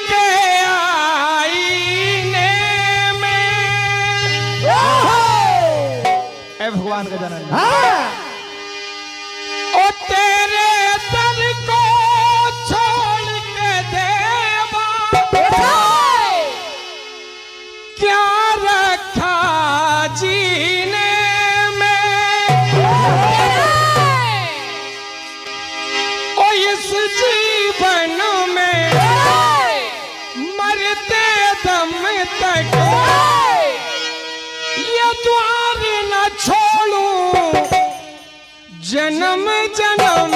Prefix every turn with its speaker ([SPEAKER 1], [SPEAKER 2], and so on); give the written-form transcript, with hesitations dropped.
[SPEAKER 1] के आईने में ए भगवान का जनन ओ तेरे दर को छोड़ के देवा क्या रखा जीने में ओ इस जीवन में मरते दम तक ये द्वार न छोड़ूं जन्म जन्म